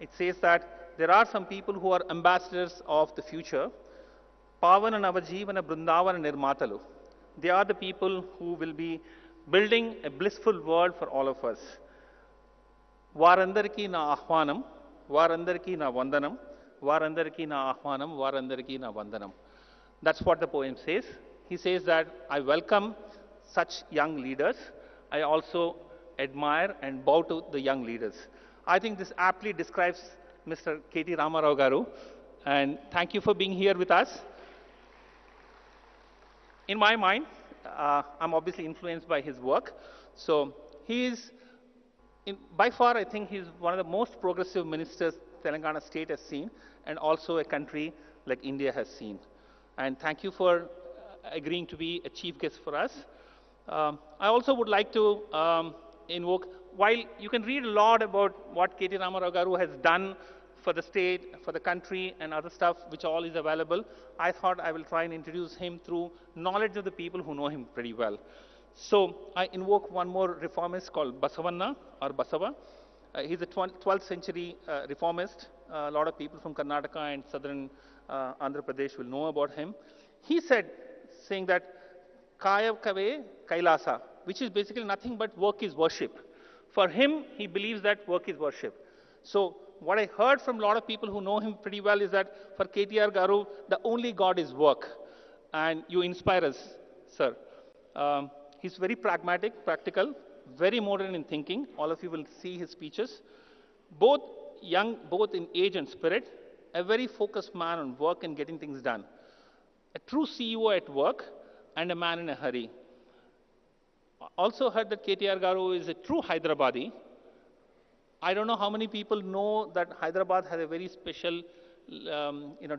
it says that there are some people who are ambassadors of the future. Pavana Navajivana Brindavana Nirmatalu. They are the people who will be building a blissful world for all of us. Varandariki na ahvanam, varandariki na vandanam, varandariki na ahvanam, varandariki na vandanam. That's what the poem says. He says that I welcome such young leaders. I also admire and bow to the young leaders. I think this aptly describes Mr. K.T. Ramarao Garu, and thank you for being here with us. In my mind, I'm obviously influenced by his work. So he is, by far, I think he's one of the most progressive ministers Telangana state has seen, and also a country like India has seen. And thank you for agreeing to be a chief guest for us. I also would like to invoke, while you can read a lot about what K.T. Ramarao Garu has done for the state, for the country, and other stuff, which all is available, I thought I will try and introduce him through knowledge of the people who know him pretty well. So I invoke one more reformist called Basavanna, or Basava. He's a 12th century reformist. A lot of people from Karnataka and southern Andhra Pradesh will know about him. He said, saying that Kaya Kave Kailasa, which is basically nothing but work is worship. For him, he believes that work is worship. So what I heard from a lot of people who know him pretty well is that for KTR Garu, the only God is work. And you inspire us, sir. He's very pragmatic, practical, very modern in thinking. All of you will see his speeches. Both young, both in age and spirit, a very focused man on work and getting things done. A true CEO at work and a man in a hurry. Also heard that KTR Garu is a true Hyderabadi. I don't know how many people know that Hyderabad has a very special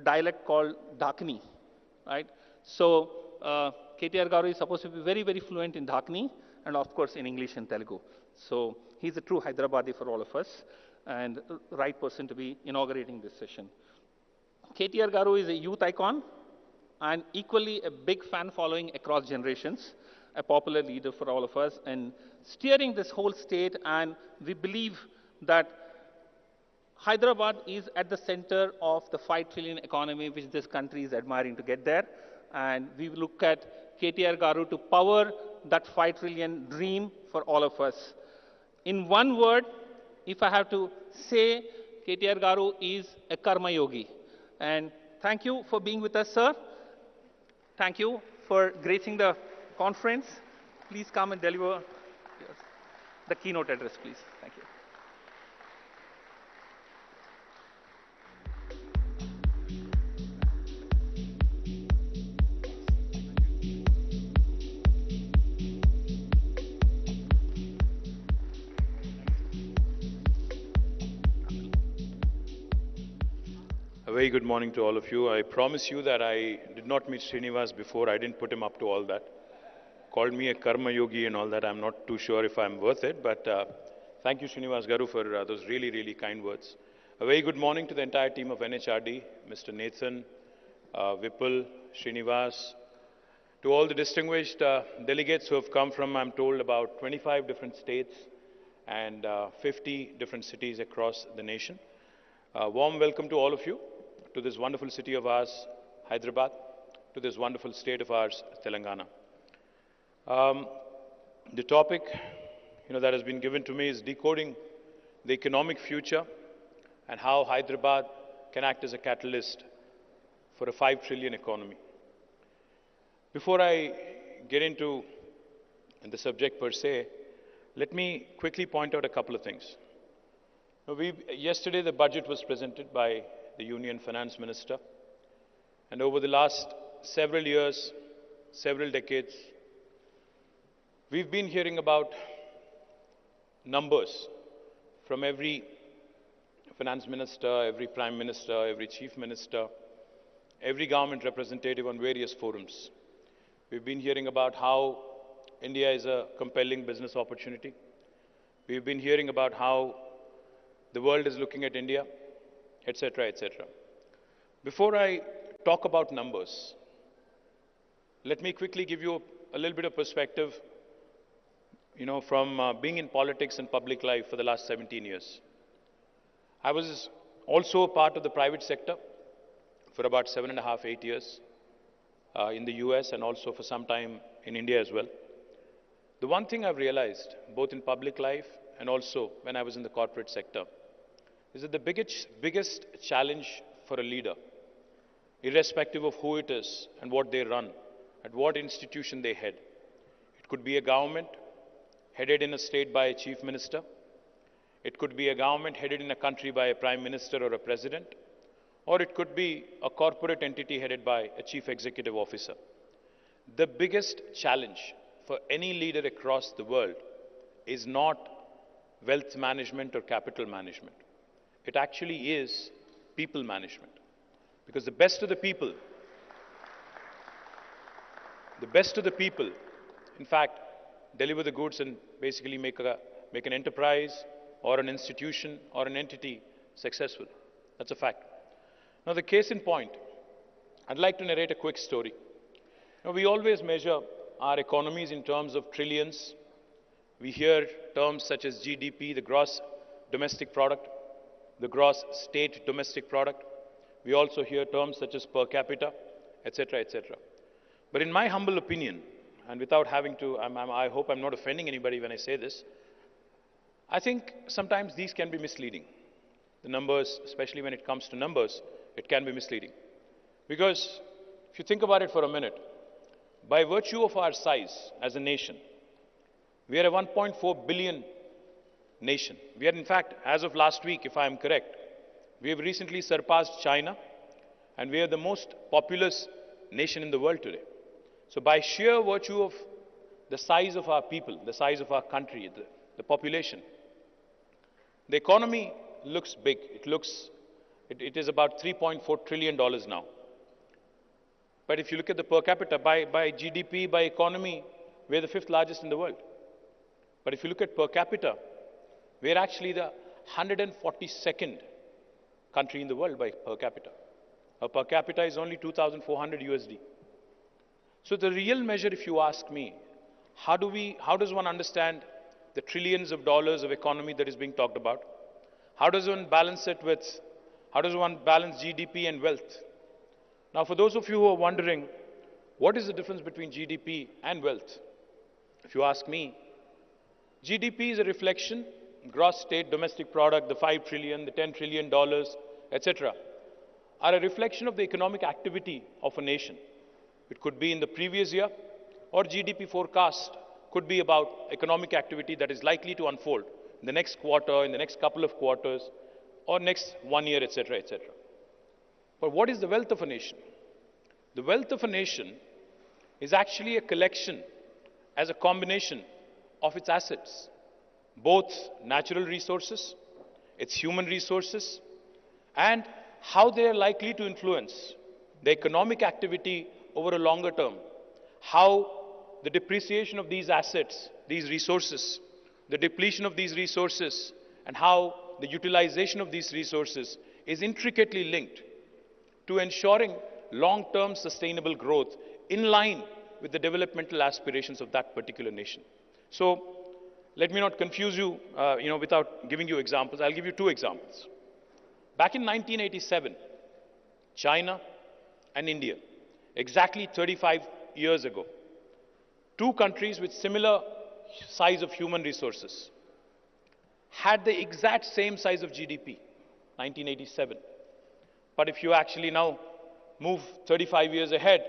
dialect called Dakini, right? So KTR Garu is supposed to be very, very fluent in Dakini and of course in English and Telugu. So he's a true Hyderabadi for all of us and the right person to be inaugurating this session. KTR Garu is a youth icon and equally a big fan following across generations, a popular leader for all of us and steering this whole state, and we believe that Hyderabad is at the center of the 5 trillion economy which this country is admiring to get there. And we look at KTR Garu to power that 5 trillion dream for all of us. In one word, if I have to say, KTR Garu is a karma yogi. And thank you for being with us, sir. Thank you for gracing the conference. Please come and deliver the keynote address, please. Thank you. A very good morning to all of you. I promise you that I did not meet Srinivas before. I didn't put him up to all that. Called me a karma yogi and all that. I'm not too sure if I'm worth it, but thank you, Srinivas Garu, for those really, really kind words. A very good morning to the entire team of NHRD, Mr. Nathan, Vipul, Srinivas, to all the distinguished delegates who have come from, I'm told, about 25 different states and 50 different cities across the nation. Warm welcome to all of you, to this wonderful city of ours, Hyderabad, to this wonderful state of ours, Telangana. The topic that has been given to me is decoding the economic future and how Hyderabad can act as a catalyst for a 5 trillion economy. Before I get into the subject per se, let me quickly point out a couple of things. Yesterday, the budget was presented by the Union Finance Minister. And over the last several years, several decades, we've been hearing about numbers from every finance minister, every prime minister, every chief minister, every government representative on various forums. We've been hearing about how India is a compelling business opportunity. We've been hearing about how the world is looking at India, etc., etc. Before I talk about numbers, let me quickly give you a little bit of perspective, from being in politics and public life for the last 17 years. I was also a part of the private sector for about 7.5, 8 years in the US and also for some time in India as well. The one thing I've realized, both in public life and also when I was in the corporate sector, is that the biggest challenge for a leader, irrespective of who it is and what they run, at what institution they head. It could be a government headed in a state by a chief minister. It could be a government headed in a country by a prime minister or a president. Or it could be a corporate entity headed by a chief executive officer. The biggest challenge for any leader across the world is not wealth management or capital management. It actually is people management. Because the best of the people, in fact, deliver the goods and basically make an enterprise or an institution or an entity successful. That's a fact. Now, the case in point, I'd like to narrate a quick story. Now, we always measure our economies in terms of trillions. We hear terms such as GDP, the gross domestic product, the gross state domestic product. We also hear terms such as per capita, etc., etc. But in my humble opinion, and without having to, I hope I'm not offending anybody when I say this, I think sometimes these can be misleading. The numbers, especially when it comes to numbers, it can be misleading. Because if you think about it for a minute, by virtue of our size as a nation, we are a 1.4 billion nation. We are, in fact, as of last week, if I am correct, we have recently surpassed China, and we are the most populous nation in the world today. So by sheer virtue of the size of our people, the size of our country, the population, the economy looks big. It is about $3.4 trillion now. But if you look at the per capita, by GDP, by economy, we're the 5th largest in the world. But if you look at per capita, we're actually the 142nd country in the world by per capita. Our per capita is only 2,400 USD. So the real measure, if you ask me, how does one understand the trillions of dollars of economy that is being talked about? How does one balance GDP and wealth? Now, for those of you who are wondering, what is the difference between GDP and wealth? If you ask me, GDP is a reflection, gross state domestic product, the 5 trillion, the $10 trillion, etc., are a reflection of the economic activity of a nation. It could be in the previous year, or GDP forecast could be about economic activity that is likely to unfold in the next quarter, in the next couple of quarters, or next 1 year, etc., etc. But what is the wealth of a nation? The wealth of a nation is actually a collection as a combination of its assets, both natural resources, its human resources, and how they are likely to influence the economic activity over a longer term, how the depreciation of these assets, these resources, the depletion of these resources, and how the utilization of these resources is intricately linked to ensuring long-term sustainable growth in line with the developmental aspirations of that particular nation. So, let me not confuse you, without giving you examples. I'll give you 2 examples. Back in 1987, China and India, exactly 35 years ago, 2 countries with similar size of human resources had the exact same size of GDP, 1987. But if you actually now move 35 years ahead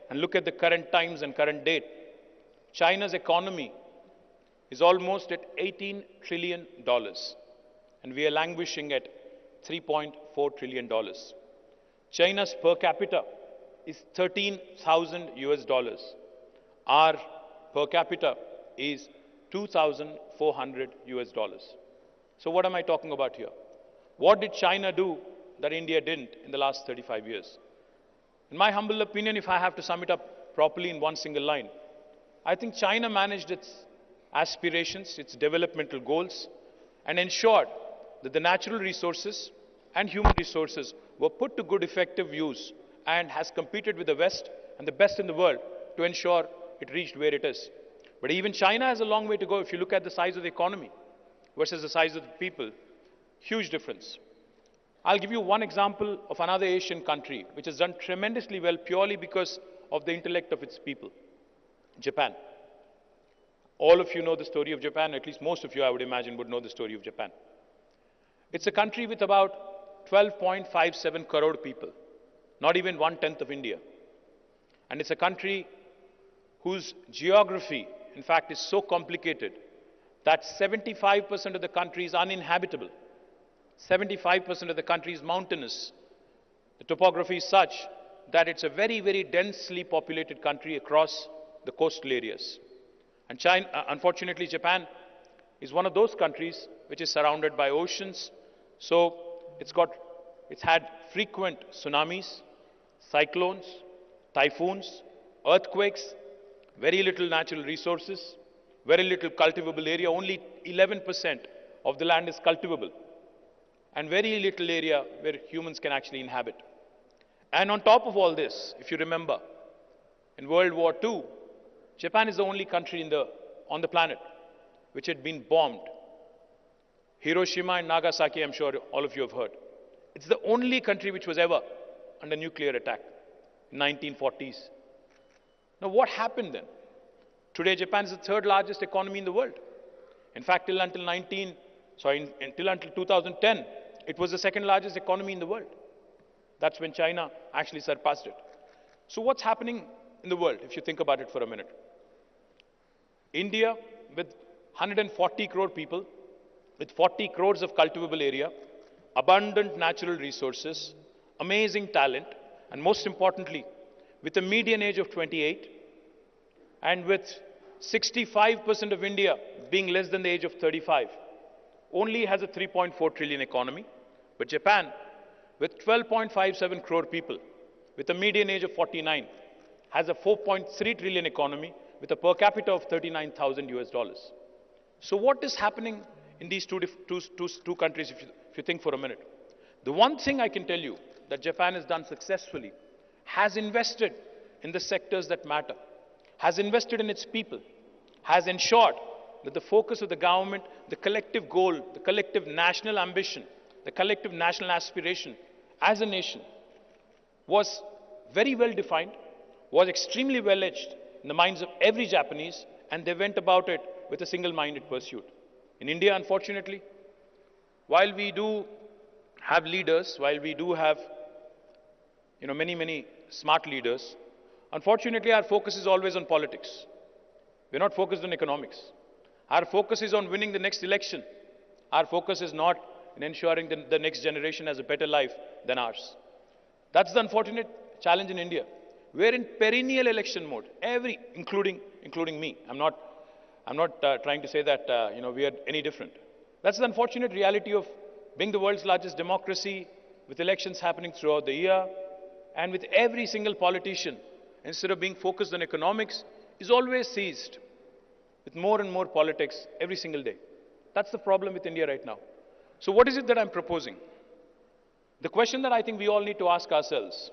and look at the current times and current date, China's economy is almost at $18 trillion, and we are languishing at $3.4 trillion. China's per capita is 13,000 US dollars. Our per capita is 2,400 US dollars. So what am I talking about here? What did China do that India didn't in the last 35 years? In my humble opinion, if I have to sum it up properly in one single line, I think China managed its aspirations, its developmental goals, and ensured that the natural resources and human resources were put to good effective use and has competed with the West and the best in the world to ensure it reached where it is. But even China has a long way to go. If you look at the size of the economy versus the size of the people, huge difference. I'll give you one example of another Asian country which has done tremendously well purely because of the intellect of its people. Japan. All of you know the story of Japan, at least most of you, I would imagine, would know the story of Japan. It's a country with about 12.57 crore people, not even 1/10 of India. And it's a country whose geography, in fact, is so complicated that 75% of the country is uninhabitable. 75% of the country is mountainous. The topography is such that it's a very, very densely populated country across the coastal areas. And unfortunately, Japan is one of those countries which is surrounded by oceans. So it's had frequent tsunamis, cyclones, typhoons, earthquakes, very little natural resources, very little cultivable area. Only 11% of the land is cultivable, and very little area where humans can actually inhabit. And on top of all this, if you remember, in World War II, Japan is the only country on the planet which had been bombed. Hiroshima and Nagasaki, I'm sure all of you have heard. It's the only country which was ever under nuclear attack in 1940s. Now what happened then? Today Japan is the third largest economy in the world. In fact, till until 2010, it was the second largest economy in the world. That's when China actually surpassed it. So what's happening in the world, if you think about it for a minute? India, with 140 crore people, with 40 crores of cultivable area, abundant natural resources, amazing talent, and most importantly, with a median age of 28, and with 65% of India being less than the age of 35, only has a 3.4 trillion economy. But Japan, with 12.57 crore people, with a median age of 49, has a 4.3 trillion economy with a per capita of $39,000. So what is happening in these two countries, if you think for a minute? The one thing I can tell you that Japan has done successfully, has invested in the sectors that matter, has invested in its people, has ensured that the focus of the government, the collective goal, the collective national ambition, the collective national aspiration as a nation was very well defined, was extremely well etched in the minds of every Japanese, and they went about it with a single-minded pursuit. In India, unfortunately, while we do have leaders, while we do have many smart leaders, unfortunately our focus is always on politics. We're not focused on economics. Our focus is on winning the next election. Our focus is not in ensuring that the next generation has a better life than ours. That's the unfortunate challenge in India. We're in perennial election mode, including me. I'm not trying to say that we are any different. That's the unfortunate reality of being the world's largest democracy, with elections happening throughout the year, and with every single politician, instead of being focused on economics, is always seized with more and more politics every single day. That's the problem with India right now. So what is it that I'm proposing? The question that I think we all need to ask ourselves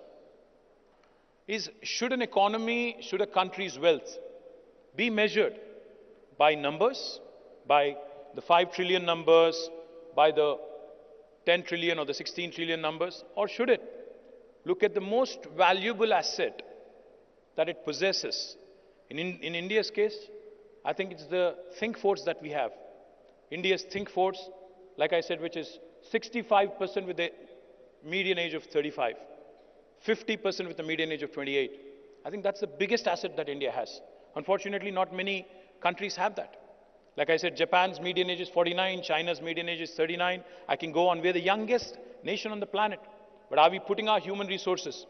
is, should an economy, should a country's wealth be measured by numbers, by the 5 trillion numbers, by the 10 trillion or the 16 trillion numbers, or should it look at the most valuable asset that it possesses? In India's case, I think it's the think force that we have. India's think force, like I said, which is 65% with a median age of 35, 50% with a median age of 28. I think that's the biggest asset that India has. Unfortunately, not many countries have that. Like I said, Japan's median age is 49, China's median age is 39. I can go on. We're the youngest nation on the planet. But are we putting our human resources?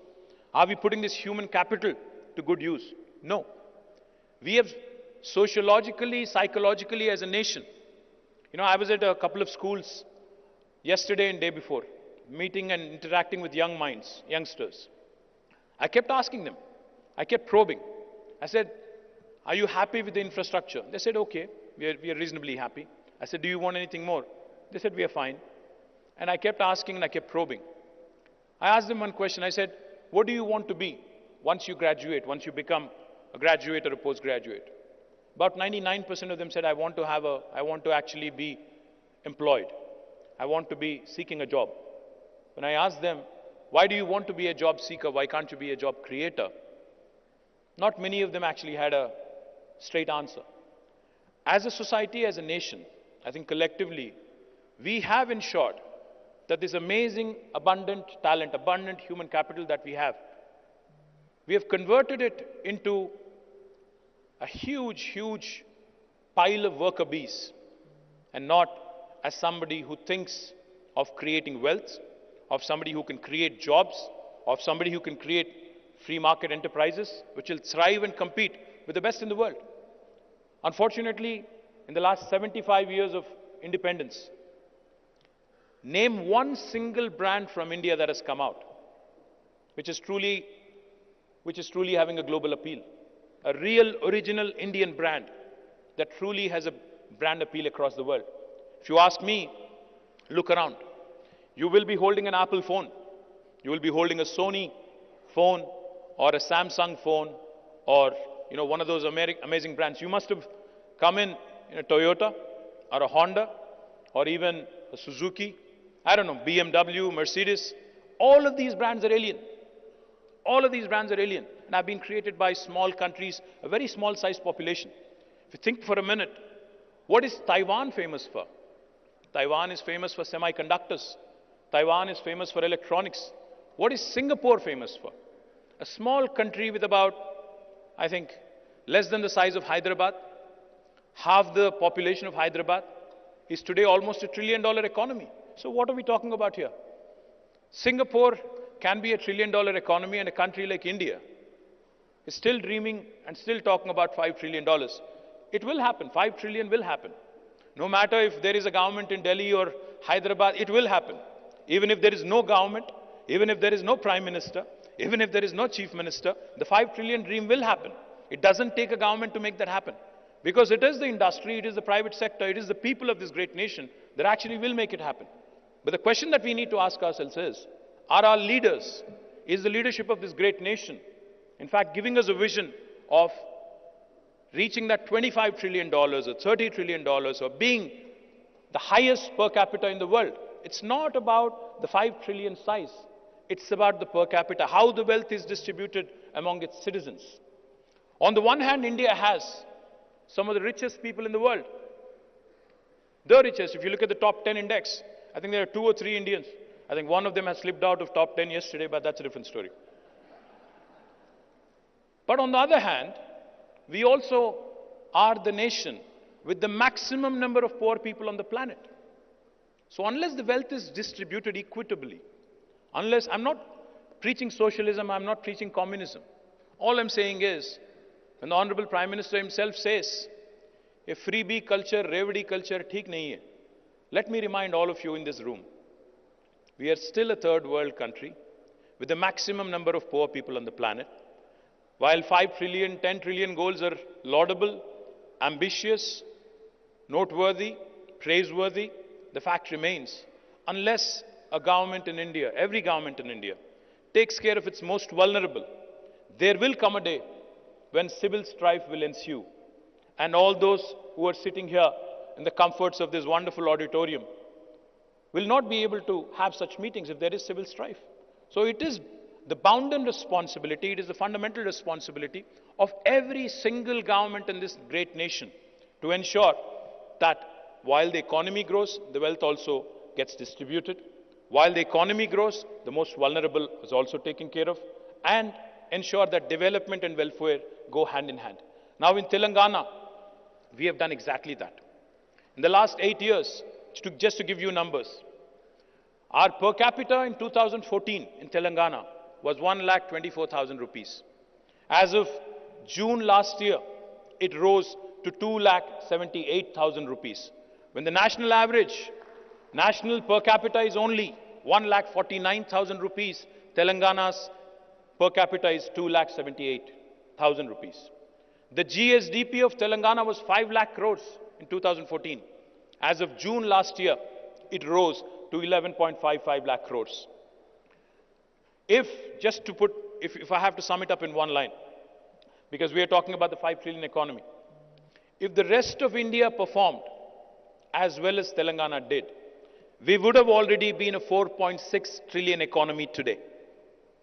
Are we putting this human capital to good use? No. We have sociologically, psychologically as a nation. I was at a couple of schools yesterday and day before, meeting and interacting with young minds, youngsters. I kept asking them. I kept probing. I said, are you happy with the infrastructure? They said, okay, we are reasonably happy. I said, do you want anything more? They said, we are fine. And I kept asking and I kept probing. I asked them one question. I said, what do you want to be once you graduate, once you become a graduate or a postgraduate? About 99% of them said, I want to actually be employed. I want to be seeking a job. when I asked them, why do you want to be a job seeker? Why can't you be a job creator? Not many of them actually had a straight answer. As a society, as a nation, I think collectively, we have ensured that this amazing, abundant talent, abundant human capital that we have converted it into a huge, huge pile of worker bees, and not as somebody who thinks of creating wealth, of somebody who can create jobs, of somebody who can create free market enterprises, which will thrive and compete with the best in the world. Unfortunately, in the last 75 years of independence, name one single brand from India that has come out, which is truly having a global appeal. A real, original Indian brand that truly has a brand appeal across the world. If you ask me, look around. You will be holding an Apple phone. You will be holding a Sony phone or a Samsung phone or one of those amazing brands. You must have come in a Toyota or a Honda or even a Suzuki, I don't know, BMW, Mercedes. All of these brands are alien. All of these brands are alien and have been created by small countries, a very small sized population. If you think for a minute, what is Taiwan famous for? Taiwan is famous for semiconductors. Taiwan is famous for electronics. What is Singapore famous for? A small country with about, I think, less than the size of Hyderabad. Half the population of Hyderabad is today almost $1 trillion economy. So what are we talking about here? Singapore can be $1 trillion economy, and a country like India is still dreaming and still talking about $5 trillion. It will happen. 5 trillion will happen. No matter if there is a government in Delhi or Hyderabad, it will happen. Even if there is no government, even if there is no prime minister, even if there is no chief minister, the 5 trillion dream will happen. It doesn't take a government to make that happen. Because it is the industry, it is the private sector, it is the people of this great nation that actually will make it happen. But the question that we need to ask ourselves is, are our leaders, is the leadership of this great nation, in fact, giving us a vision of reaching that $25 trillion or $30 trillion or being the highest per capita in the world? It's not about the 5 trillion size. It's about the per capita, how the wealth is distributed among its citizens. On the one hand, India has some of the richest people in the world. The richest. If you look at the top 10 index, I think there are 2 or 3 Indians. I think one of them has slipped out of top 10 yesterday, but that's a different story. But on the other hand, we also are the nation with the maximum number of poor people on the planet. So unless the wealth is distributed equitably, unless, I'm not preaching socialism, I'm not preaching communism. All I'm saying is, when the Honorable Prime Minister himself says, a freebie culture, revdi culture, theek nahi hai. Let me remind all of you in this room, we are still a third world country with the maximum number of poor people on the planet. While 5 trillion, 10 trillion goals are laudable, ambitious, noteworthy, praiseworthy, the fact remains, unless a government in India, every government in India, takes care of its most vulnerable, there will come a day when civil strife will ensue. And all those who are sitting here in the comforts of this wonderful auditorium will not be able to have such meetings if there is civil strife. So it is the bounden responsibility, it is the fundamental responsibility of every single government in this great nation to ensure that while the economy grows, the wealth also gets distributed. While the economy grows, the most vulnerable is also taken care of, and ensure that development and welfare go hand in hand. Now in Telangana, we have done exactly that. In the last 8 years, just to give you numbers, our per capita in 2014 in Telangana was 1,24,000 rupees. As of June last year, it rose to 2,78,000 rupees. When the national average, national per capita is only 1,49,000 rupees, Telangana's per capita is 2,78,000 rupees. The GSDP of Telangana was 5 lakh crores in 2014. As of June last year, it rose to 11.55 lakh crores. If I have to sum it up in one line, because we are talking about the 5 trillion economy, if the rest of India performed as well as Telangana did, we would have already been a 4.6 trillion economy today.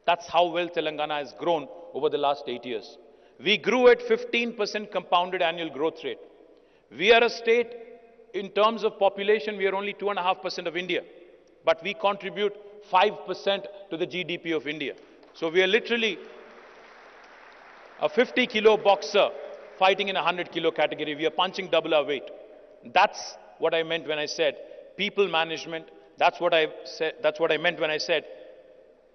That's how well Telangana has grown over the last 8 years. We grew at 15% compounded annual growth rate. We are a state, in terms of population, we are only 2.5% of India, but we contribute 5% to the GDP of India. So we are literally a 50-kilo boxer fighting in a 100-kilo category. We are punching double our weight. That's what I meant when I said people management. That's what I meant when I said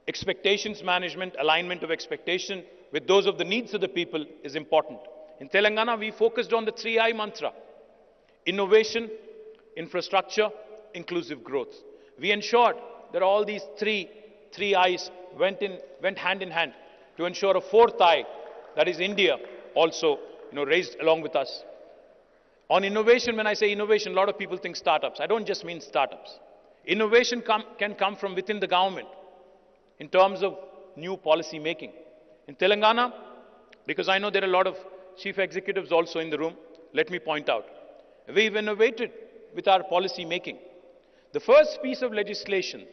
expectations management, alignment of expectation with those of the needs of the people is important. In Telangana, we focused on the 3I mantra: innovation, infrastructure, inclusive growth. We ensured that all these three I's went hand in hand to ensure a fourth I, that is India, also raised along with us. On innovation, when I say innovation, a lot of people think startups. I don't just mean startups. Innovation can come from within the government in terms of new policy making. In Telangana, because I know there are a lot of chief executives also in the room, let me point out, we've innovated with our policy making. The first piece of legislation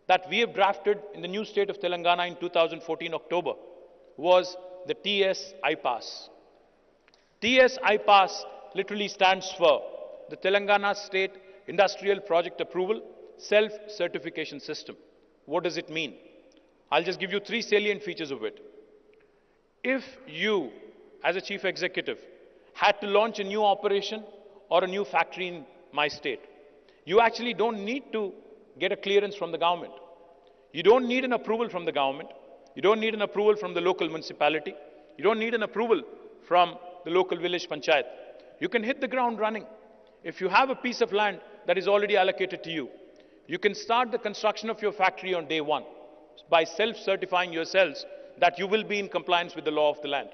that we have drafted in the new state of Telangana in 2014 October was the TS iPass. TS iPass literally stands for the Telangana State Industrial Project Approval Self-Certification System. What does it mean? I'll just give you 3 salient features of it. If you, as a chief executive, had to launch a new operation or a new factory in my state, you actually don't need to get a clearance from the government. You don't need an approval from the government. You don't need an approval from the local municipality. You don't need an approval from the local village panchayat. You can hit the ground running. If you have a piece of land that is already allocated to you, you can start the construction of your factory on day one by self-certifying yourselves that you will be in compliance with the law of the land.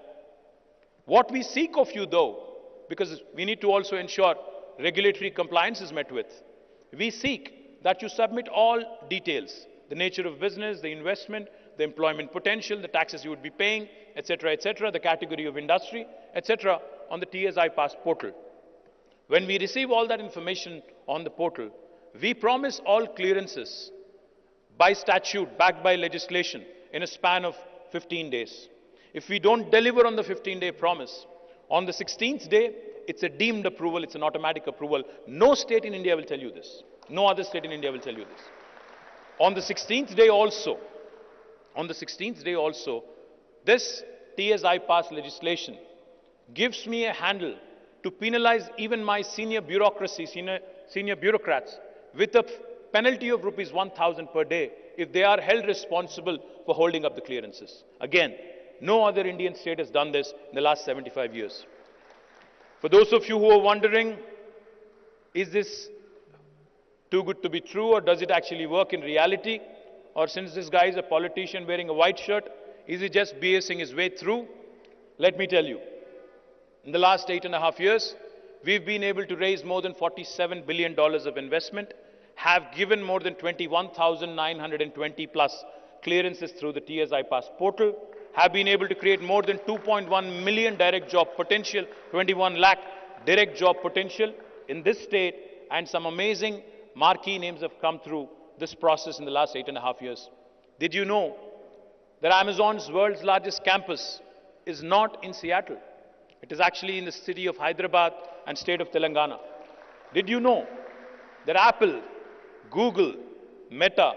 What we seek of you, though, because we need to also ensure regulatory compliance is met with, we seek that you submit all details: the nature of business, the investment, the employment potential, the taxes you would be paying, etc., the category of industry, etc., on the TS iPass portal. When we receive all that information on the portal, we promise all clearances by statute, backed by legislation, in a span of 15 days. If we don't deliver on the 15-day promise, on the 16th day, it's a deemed approval, it's an automatic approval. No state in India will tell you this. No other state in India will tell you this. On the 16th day also, this TS iPass legislation gives me a handle to penalize even my senior bureaucracy, senior bureaucrats, with a penalty of rupees 1,000 per day if they are held responsible for holding up the clearances. Again, no other Indian state has done this in the last 75 years. For those of you who are wondering, is this too good to be true, or does it actually work in reality? Or since this guy is a politician wearing a white shirt, is he just BSing his way through? Let me tell you, in the last 8.5 years, we've been able to raise more than $47 billion of investment, have given more than 21,920 plus clearances through the TS iPass portal, have been able to create more than 2.1 million direct job potential, 21 lakh direct job potential in this state, and some amazing marquee names have come through this process in the last 8.5 years. Did you know that Amazon's world's largest campus is not in Seattle? It is actually in the city of Hyderabad and state of Telangana. Did you know that Apple, Google, Meta,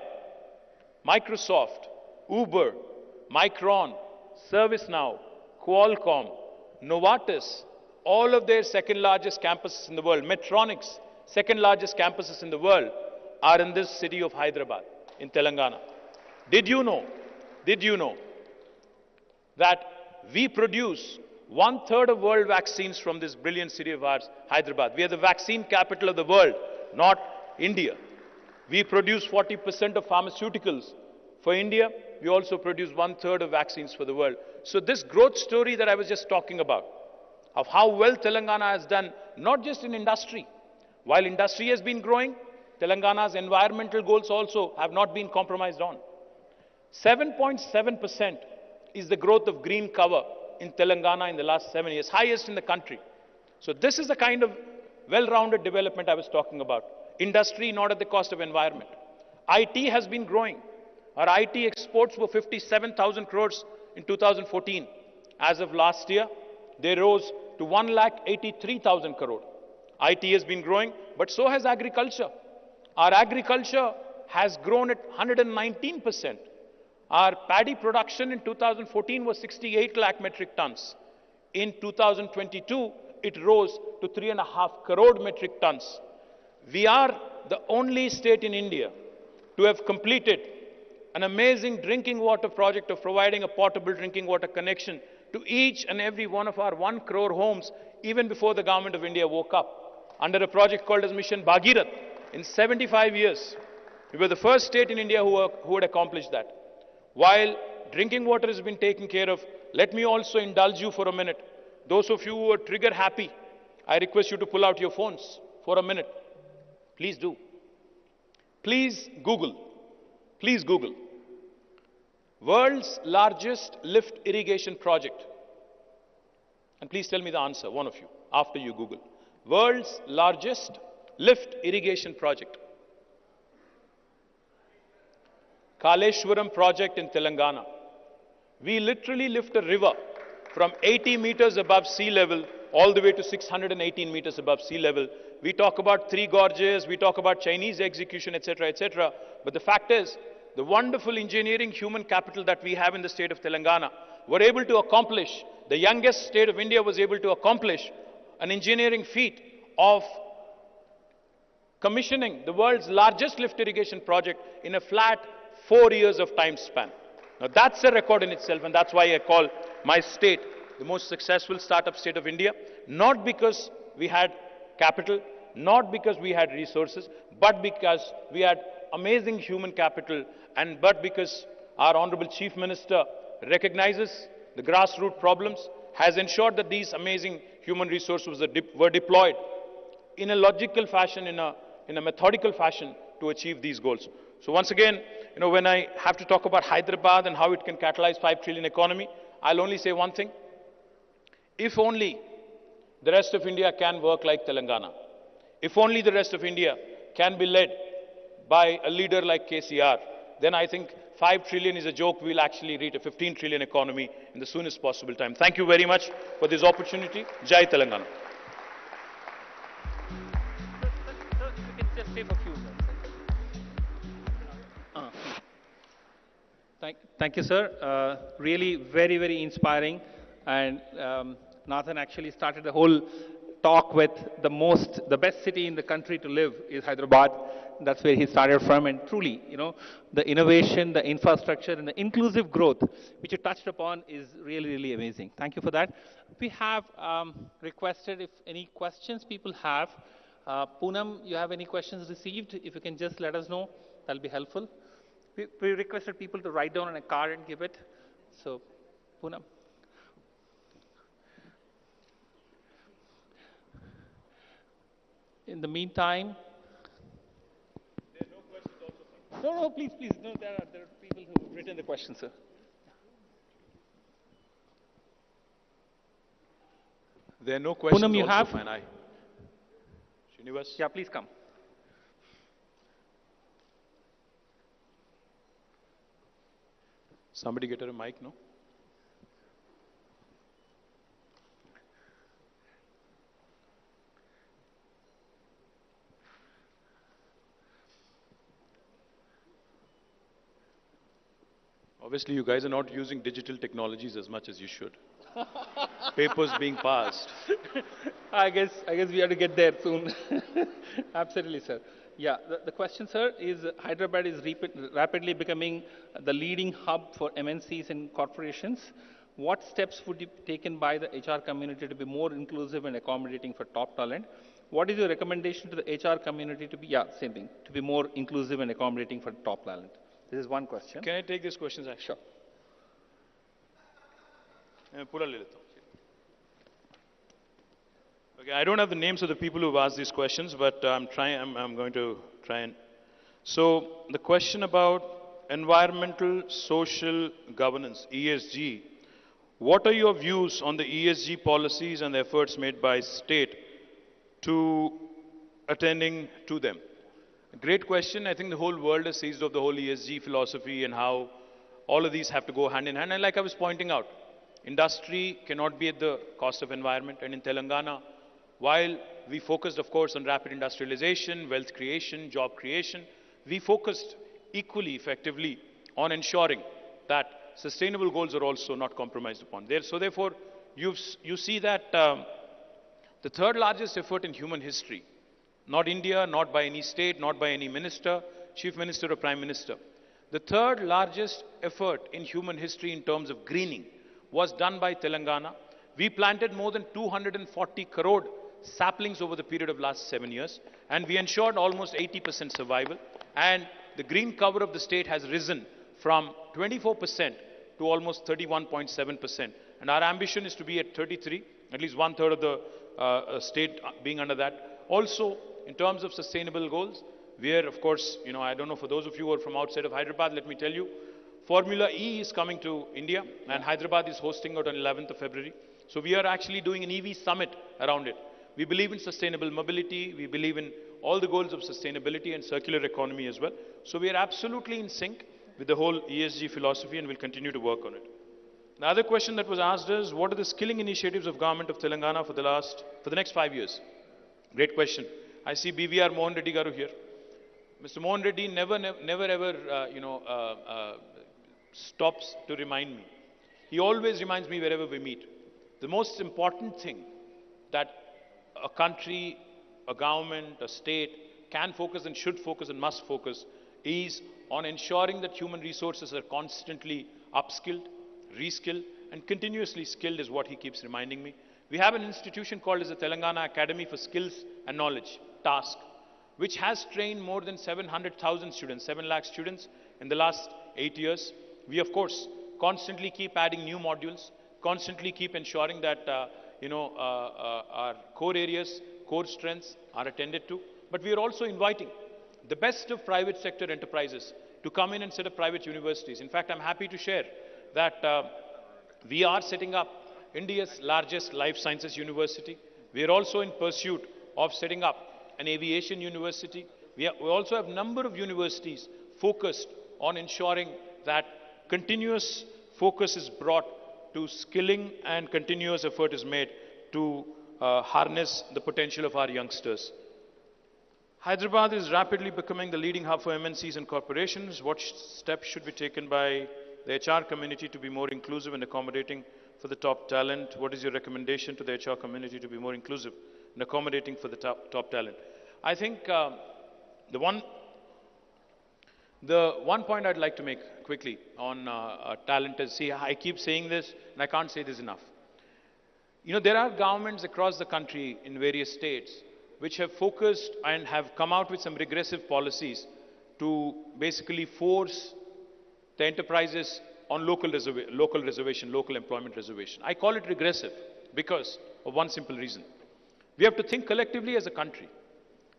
Microsoft, Uber, Micron, ServiceNow, Qualcomm, Novartis, all of their second largest campuses in the world, Medtronic's second largest campuses in the world, are in this city of Hyderabad, in Telangana? Did you know that we produce 1/3 of world vaccines from this brilliant city of ours, Hyderabad? We are the vaccine capital of the world, not India. We produce 40% of pharmaceuticals for India. We also produce 1/3 of vaccines for the world. So this growth story that I was just talking about, of how well Telangana has done, not just in industry. While industry has been growing, Telangana's environmental goals also have not been compromised on. 7.7% is the growth of green cover in Telangana in the last 7 years, highest in the country. So this is the kind of well-rounded development I was talking about. industry, not at the cost of environment. IT has been growing. Our IT exports were 57,000 crores in 2014. As of last year, they rose to 1,83,000 crore. IT has been growing, but so has agriculture. Our agriculture has grown at 119%. Our paddy production in 2014 was 68 lakh metric tons. In 2022, it rose to 3.5 crore metric tons. We are the only state in India to have completed an amazing drinking water project of providing a portable drinking water connection to each and every one of our 1 crore homes, even before the government of India woke up, under a project called as Mission Bhagirath. In 75 years, we were the first state in India who had accomplished that. While drinking water has been taken care of, let me also indulge you for a minute. Those of you who are trigger happy, I request you to pull out your phones for a minute. Please do. Please Google. Please Google. World's largest lift irrigation project. And please tell me the answer, one of you, after you Google. World's largest lift irrigation project. Kaleshwaram project in Telangana. We literally lift a river from 80 meters above sea level all the way to 618 meters above sea level. We talk about three gorges, we talk about Chinese execution, etc., etc. But the fact is, the wonderful engineering human capital that we have in the state of Telangana were able to accomplish, the youngest state of India was able to accomplish an engineering feat of commissioning the world's largest lift irrigation project in a flat 4 years of time span. Now that's a record in itself, and that's why I call my state the most successful startup state of India, not because we had capital, not because we had resources, but because we had amazing human capital, and but because our Honorable Chief Minister recognizes the grassroots problems, has ensured that these amazing human resources were deployed in a logical fashion, in a methodical fashion to achieve these goals. So once again, when I have to talk about Hyderabad and how it can catalyze 5 trillion economy, I'll only say one thing. If only the rest of India can work like Telangana, if only the rest of India can be led by a leader like KCR, then I think 5 trillion is a joke. We'll actually reach a 15 trillion economy in the soonest possible time. Thank you very much for this opportunity. Jai Telangana. Sir, you can just stay for a few minutes. Thank you, sir. Really very, very inspiring. And Nathan actually started the whole talk with the best city in the country to live is Hyderabad. That's where he started from. And truly, the innovation, the infrastructure, and the inclusive growth, which you touched upon, is really, really amazing. Thank you for that. We have requested if any questions people have. Poonam, you have any questions received? If you can just let us know, that'll be helpful. We requested people to write down on a card and give it. So, Poonam. In the meantime, there are no questions also. No, please. No, there are people who have written the questions, sir. There are no questions. Poonam, you have? Fine. Srinivas? Yeah, please come. Somebody get her a mic, no? Obviously, you guys are not using digital technologies as much as you should. Papers being passed. I guess we have to get there soon. Absolutely, sir. Yeah, the question, sir, is Hyderabad is rapidly becoming the leading hub for MNCs and corporations. What steps would be taken by the HR community to be more inclusive and accommodating for top talent? What is your recommendation to the HR community to be more inclusive and accommodating for top talent? This is one question. Can I take these questions? Sure. Okay, I don't have the names of the people who've asked these questions, but I'm going to try and. So the question about environmental social governance, ESG. What are your views on the ESG policies and the efforts made by state to attending to them? Great question. I think the whole world is seized of the whole ESG philosophy and how all of these have to go hand in hand. And like I was pointing out, industry cannot be at the cost of environment. And in Telangana, while we focused, of course, on rapid industrialization, wealth creation, job creation, we focused equally effectively on ensuring that sustainable goals are also not compromised upon. So therefore, you see that the third largest effort in human history, not India, not by any state, not by any minister, chief minister or prime minister, the third largest effort in human history in terms of greening was done by Telangana. We planted more than 240 crore saplings over the period of last 7 years, and we ensured almost 80% survival. And the green cover of the state has risen from 24% to almost 31.7%. And our ambition is to be at 33, at least one third of the state being under that. Also, in terms of sustainable goals, we are, of course, I don't know, for those of you who are from outside of Hyderabad, let me tell you, Formula E is coming to India, and Hyderabad is hosting it on 11th of February. So we are actually doing an EV summit around it. We believe in sustainable mobility. We believe in all the goals of sustainability and circular economy as well. So we are absolutely in sync with the whole ESG philosophy, and we'll continue to work on it. The other question that was asked is, what are the skilling initiatives of government of Telangana for the next 5 years? Great question. I see BVR Mohan Reddy Garu here. Mr. Mohan Reddy never ever, stops to remind me. He always reminds me wherever we meet. The most important thing that a country, a government, a state can focus and should focus and must focus is on ensuring that human resources are constantly upskilled, reskilled, and continuously skilled is what he keeps reminding me. We have an institution called as the Telangana Academy for Skills and Knowledge, TASK, which has trained more than 700,000 students, 7 lakh students in the last 8 years. We, of course, constantly keep adding new modules, constantly keep ensuring that our core areas, core strengths are attended to. But we are also inviting the best of private sector enterprises to come in and set up private universities. In fact, I'm happy to share that we are setting up India's largest life sciences university. We are also in pursuit of setting up an aviation university. We also have a number of universities focused on ensuring that continuous focus is brought to skilling and continuous effort is made to harness the potential of our youngsters. Hyderabad is rapidly becoming the leading hub for MNCs and corporations. What steps should be taken by the HR community to be more inclusive and accommodating for the top talent? What is your recommendation to the HR community to be more inclusive and accommodating for the top talent? I think the one point I'd like to make quickly on talent is, see, I keep saying this and I can't say this enough. There are governments across the country in various states which have focused and have come out with some regressive policies to basically force the enterprises on local employment reservation. I call it regressive because of one simple reason. We have to think collectively as a country.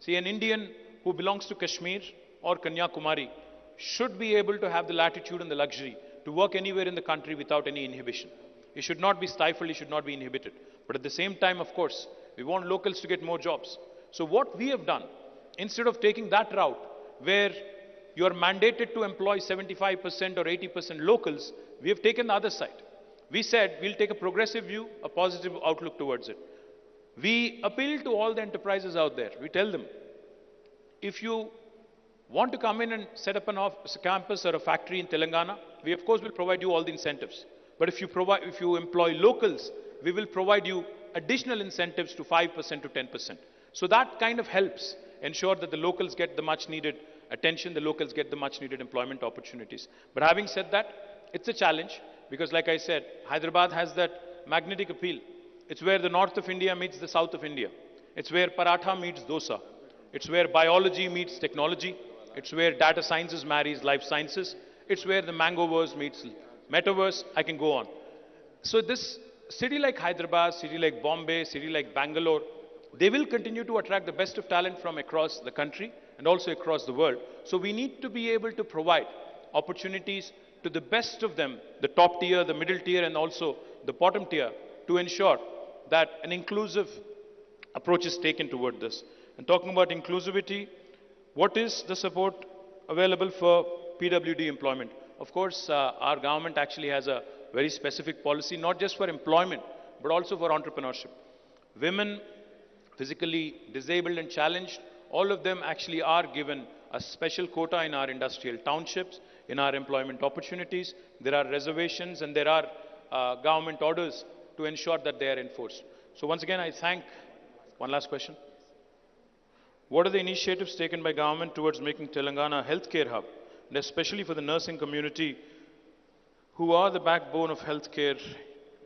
See, an Indian who belongs to Kashmir or Kanyakumari should be able to have the latitude and the luxury to work anywhere in the country without any inhibition. He should not be stifled, he should not be inhibited. But at the same time, of course, we want locals to get more jobs. So what we have done, instead of taking that route where you are mandated to employ 75% or 80% locals, we have taken the other side. We said we'll take a progressive view, a positive outlook towards it. We appeal to all the enterprises out there. We tell them, if you want to come in and set up a campus or a factory in Telangana, we of course will provide you all the incentives. But if you employ locals, we will provide you additional incentives to 5% to 10%. So that kind of helps ensure that the locals get the much needed attention, the locals get the much needed employment opportunities. But having said that, it's a challenge because, like I said, Hyderabad has that magnetic appeal. It's where the north of India meets the south of India. It's where paratha meets dosa. It's where biology meets technology. It's where data sciences marries life sciences. It's where the mangoverse meets metaverse. I can go on. So this city like Hyderabad, city like Bombay, city like Bangalore, they will continue to attract the best of talent from across the country and also across the world. So we need to be able to provide opportunities to the best of them, the top tier, the middle tier, and also the bottom tier, to ensure that an inclusive approach is taken toward this. And talking about inclusivity, What is the support available for PWD employment? Of course, our government actually has a very specific policy, not just for employment, but also for entrepreneurship. Women, physically disabled and challenged, all of them actually are given a special quota in our industrial townships, in our employment opportunities. There are reservations and there are government orders to ensure that they are enforced. So once again, I thank. One last question. What are the initiatives taken by government towards making Telangana a healthcare hub, and especially for the nursing community, who are the backbone of healthcare?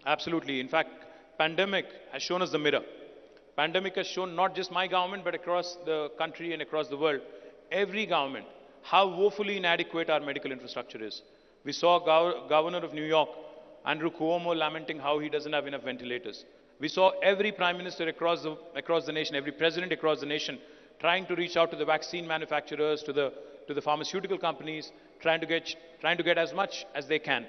Absolutely. In fact, pandemic has shown us the mirror. Pandemic has shown not just my government, but across the country and across the world, every government, how woefully inadequate our medical infrastructure is. We saw Governor of New York, Andrew Cuomo, lamenting how he doesn't have enough ventilators. We saw every Prime Minister across the nation, every President across the nation, trying to reach out to the vaccine manufacturers, to the pharmaceutical companies, trying to get as much as they can.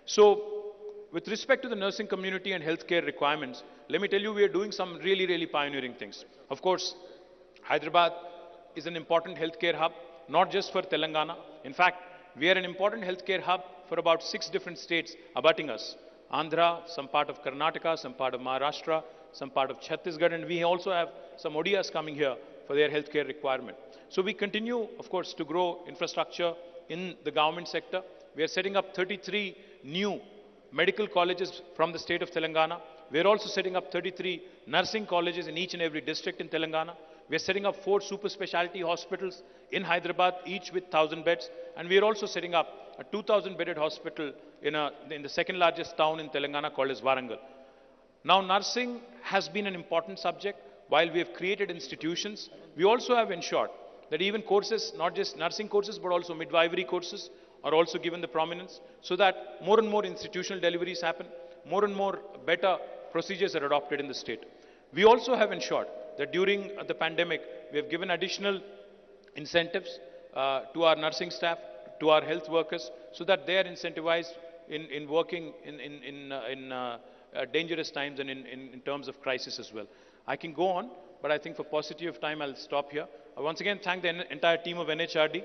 So, with respect to the nursing community and healthcare requirements, let me tell you, we are doing some really, really pioneering things. Of course, Hyderabad is an important healthcare hub, not just for Telangana. In fact, we are an important healthcare hub for about 6 different states abutting us. Andhra, some part of Karnataka, some part of Maharashtra, some part of Chhattisgarh, and we also have some Odias coming here for their healthcare requirement. So we continue, of course, to grow infrastructure in the government sector. We are setting up 33 new medical colleges from the state of Telangana. We are also setting up 33 nursing colleges in each and every district in Telangana. We are setting up 4 super specialty hospitals in Hyderabad, each with 1,000 beds. And we are also setting up a 2,000-bedded hospital in the second largest town in Telangana called as Warangal. Now, nursing has been an important subject. While we have created institutions, we also have ensured that even courses, not just nursing courses, but also midwifery courses, are also given the prominence, so that more and more institutional deliveries happen, more and more better procedures are adopted in the state. We also have ensured that during the pandemic, we have given additional incentives to our nursing staff, to our health workers, so that they are incentivized in working in dangerous times and in terms of crisis as well. I can go on, but I think for paucity of time, I'll stop here. I once again thank the entire team of NHRD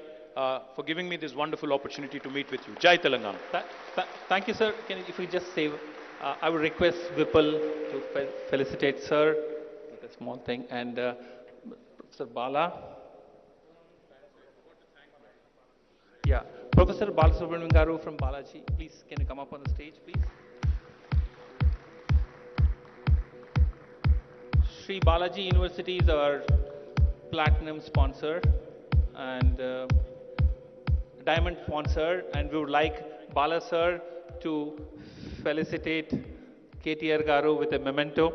for giving me this wonderful opportunity to meet with you. Jai Telangana. Thank you, sir. If we just say, I would request Vipul to felicitate sir with a small thing, and Professor Bala. Yeah, Professor Balasubramanian Garu from Balaji. Please, can you come up on the stage, please? Sri Balaji University is our platinum sponsor and diamond sponsor, and we would like Bala sir to felicitate KTR Garu with a memento.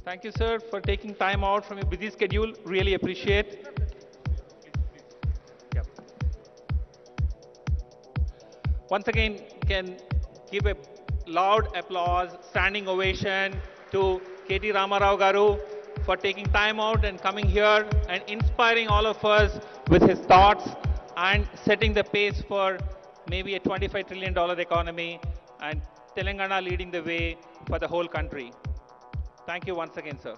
Thank you, sir, for taking time out from your busy schedule. Really appreciate. Yep. Once again, can give a loud applause, standing ovation to KT Ramarao Garu for taking time out and coming here and inspiring all of us with his thoughts and setting the pace for maybe a $25 trillion economy and Telangana leading the way for the whole country. Thank you once again, sir.